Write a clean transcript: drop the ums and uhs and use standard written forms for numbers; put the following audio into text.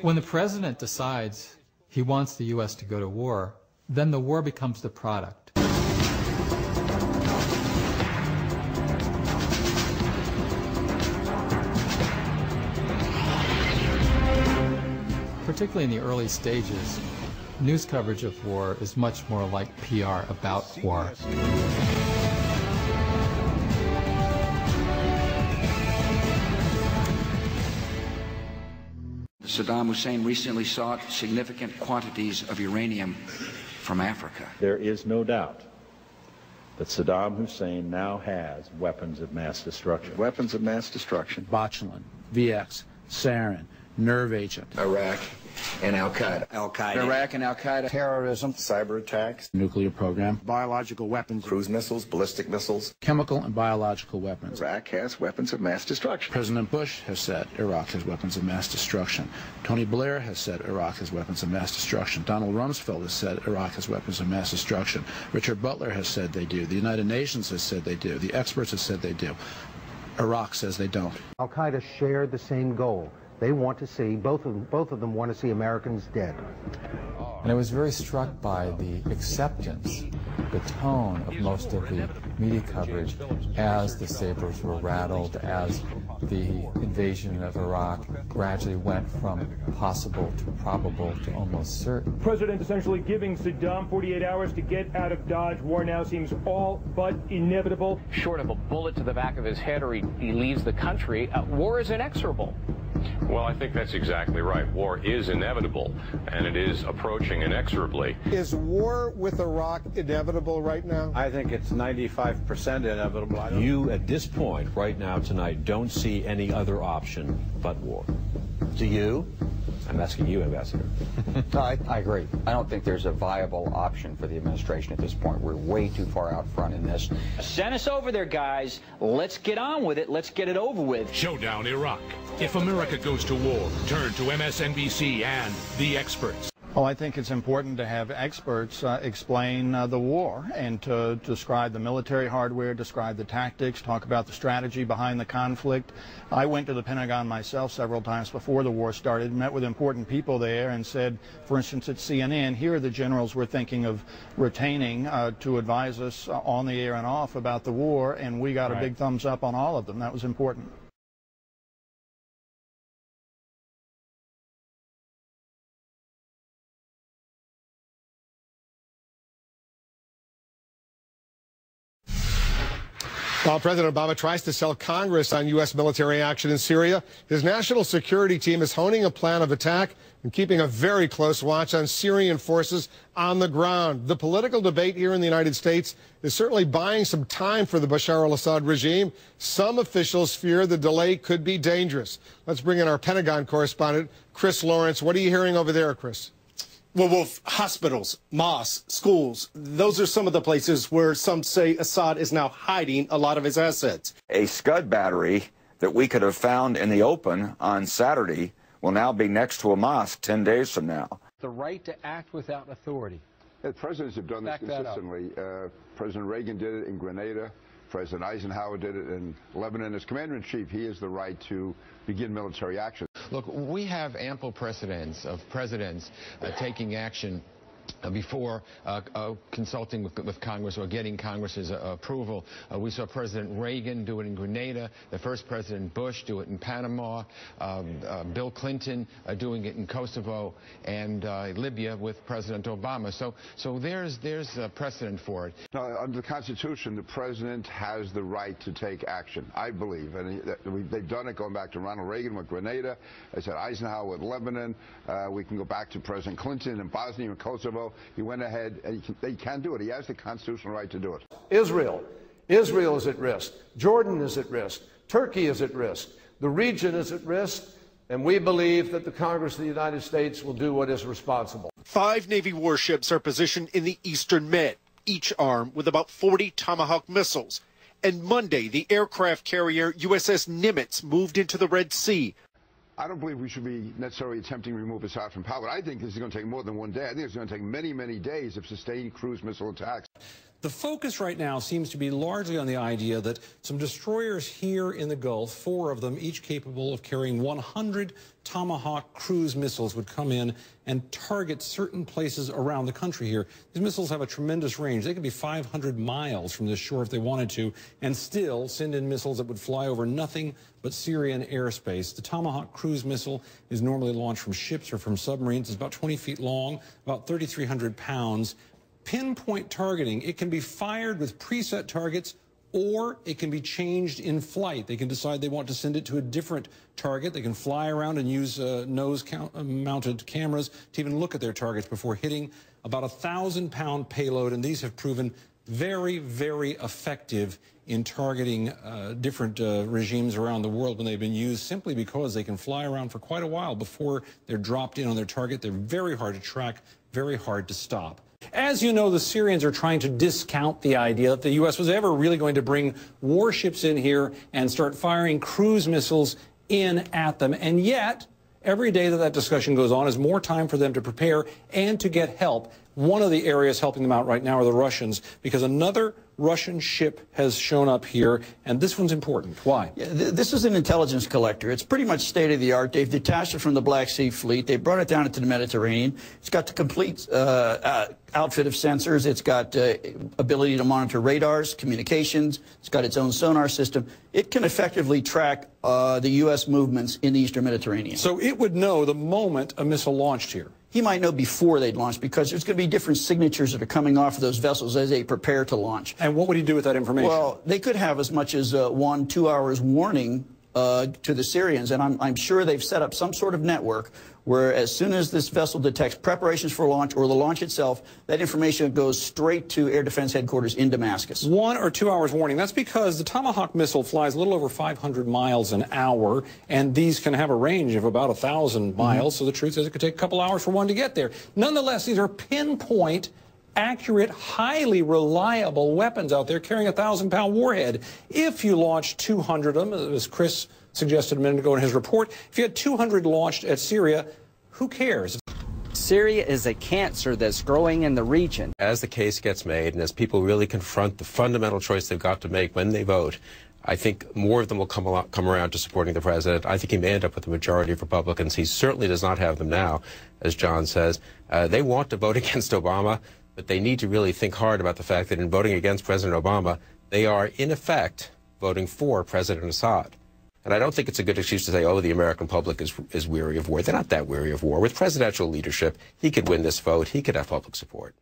When the president decides he wants the U.S. to go to war, then the war becomes the product. Particularly in the early stages, news coverage of war is much more like PR about war. Saddam Hussein recently sought significant quantities of uranium from Africa. There is no doubt that Saddam Hussein now has weapons of mass destruction. Weapons of mass destruction. Botulinum, VX, sarin, nerve agent. Iraq and Al-Qaeda. Al-Qaeda. Iraq and Al-Qaeda. Terrorism. Cyber attacks. Nuclear program. Biological weapons. Cruise missiles, ballistic missiles. Chemical and biological weapons. Iraq has weapons of mass destruction. President Bush has said Iraq has weapons of mass destruction. Tony Blair has said Iraq has weapons of mass destruction. Donald Rumsfeld has said Iraq has weapons of mass destruction. Richard Butler has said they do. The United Nations has said they do. The experts have said they do. Iraq says they don't. Al-Qaeda shared the same goal. They want to see, both of them want to see Americans dead. And I was very struck by the acceptance, the tone of most of the media coverage as the sabers were rattled, as the invasion of Iraq gradually went from possible to probable to almost certain. The president essentially giving Saddam 48 hours to get out of Dodge. War now seems all but inevitable. Short of a bullet to the back of his head or he leaves the country, war is inexorable. Well, I think that's exactly right. War is inevitable, and it is approaching inexorably. Is war with Iraq inevitable right now? I think it's 95% inevitable. You, at this point, right now, tonight, don't see any other option but war. Do you? I'm asking you, Ambassador. I agree. I don't think there's a viable option for the administration at this point. We're way too far out front in this. Send us over there, guys. Let's get on with it. Let's get it over with. Showdown Iraq. If America goes to war, turn to MSNBC and the experts. Well, I think it's important to have experts explain the war and to describe the military hardware, describe the tactics, talk about the strategy behind the conflict. I went to the Pentagon myself several times before the war started, met with important people there and said, for instance, at CNN, here are the generals we're thinking of retaining to advise us on the air and off about the war, and we got a big thumbs up on all of them. That was important. While President Obama tries to sell Congress on U.S. military action in Syria, his national security team is honing a plan of attack and keeping a very close watch on Syrian forces on the ground. The political debate here in the United States is certainly buying some time for the Bashar al-Assad regime. Some officials fear the delay could be dangerous. Let's bring in our Pentagon correspondent, Chris Lawrence. What are you hearing over there, Chris? Well, Wolf, hospitals, mosques, schools, those are some of the places where some say Assad is now hiding a lot of his assets. A Scud battery that we could have found in the open on Saturday will now be next to a mosque 10 days from now. The right to act without authority. Yeah, presidents have done this consistently. President Reagan did it in Grenada. President Eisenhower did it in Lebanon. As commander-in-chief, he has the right to begin military action. Look, we have ample precedents of presidents taking action before consulting with Congress or getting Congress's approval. We saw President Reagan do it in Grenada, the first President Bush do it in Panama, Bill Clinton doing it in Kosovo, and Libya with President Obama. So there's a precedent for it. Now, under the Constitution, the president has the right to take action, I believe. And they've done it going back to Ronald Reagan with Grenada. I said Eisenhower with Lebanon. We can go back to President Clinton in Bosnia and Kosovo. He went ahead, and he can do it. He has the constitutional right to do it. Israel is at risk. Jordan is at risk. Turkey is at risk. The region is at risk, and we believe that the Congress of the United States will do what is responsible. 5 Navy warships are positioned in the Eastern Med, each armed with about 40 Tomahawk missiles. And Monday, the aircraft carrier USS Nimitz moved into the Red Sea. I don't believe we should be necessarily attempting to remove Assad from power. I think this is going to take more than one day. I think it's going to take many, many days of sustained cruise missile attacks. The focus right now seems to be largely on the idea that some destroyers here in the Gulf, 4 of them, each capable of carrying 100 Tomahawk cruise missiles, would come in and target certain places around the country here. These missiles have a tremendous range. They could be 500 miles from this shore if they wanted to, and still send in missiles that would fly over nothing but Syrian airspace. The Tomahawk cruise missile is normally launched from ships or from submarines. It's about 20 feet long, about 3,300 pounds. Pinpoint targeting, it can be fired with preset targets, or it can be changed in flight. They can decide they want to send it to a different target. They can fly around and use nose-mounted cameras to even look at their targets before hitting. About a 1,000-pound payload, and these have proven very, very effective in targeting different regimes around the world when they've been used, simply because they can fly around for quite a while before they're dropped in on their target. They're very hard to track, very hard to stop. As you know, the Syrians are trying to discount the idea that the U.S. was ever really going to bring warships in here and start firing cruise missiles in at them. And yet, every day that that discussion goes on is more time for them to prepare and to get help. One of the areas helping them out right now are the Russians, because another Russian ship has shown up here, and this one's important. Why? Yeah, this is an intelligence collector. It's pretty much state-of-the-art. They've detached it from the Black Sea Fleet. They brought it down into the Mediterranean. It's got the complete outfit of sensors. It's got ability to monitor radars, communications. It's got its own sonar system. It can effectively track the U.S. movements in the Eastern Mediterranean. So it would know the moment a missile launched here. He might know before they'd launch, because there's going to be different signatures that are coming off of those vessels as they prepare to launch. And what would he do with that information? Well, they could have as much as 1-2 hours warning to the Syrians, and I'm sure they've set up some sort of network where as soon as this vessel detects preparations for launch or the launch itself, that information goes straight to Air Defense Headquarters in Damascus. 1 or 2 hours warning. That's because the Tomahawk missile flies a little over 500 miles an hour, and these can have a range of about 1,000 miles. So the truth is it could take a couple hours for one to get there. Nonetheless, these are pinpoint, accurate, highly reliable weapons out there carrying a 1,000-pound warhead. If you launch 200 of them, as Chris suggested a minute ago in his report, if you had 200 launched at Syria, who cares? Syria is a cancer that's growing in the region. As the case gets made and as people really confront the fundamental choice they've got to make when they vote, I think more of them will come around to supporting the president. I think he may end up with a majority of Republicans. He certainly does not have them now, as John says. They want to vote against Obama, but they need to really think hard about the fact that in voting against President Obama, they are, in effect, voting for President Assad. And I don't think it's a good excuse to say, oh, the American public is weary of war. They're not that weary of war. With presidential leadership, he could win this vote. He could have public support.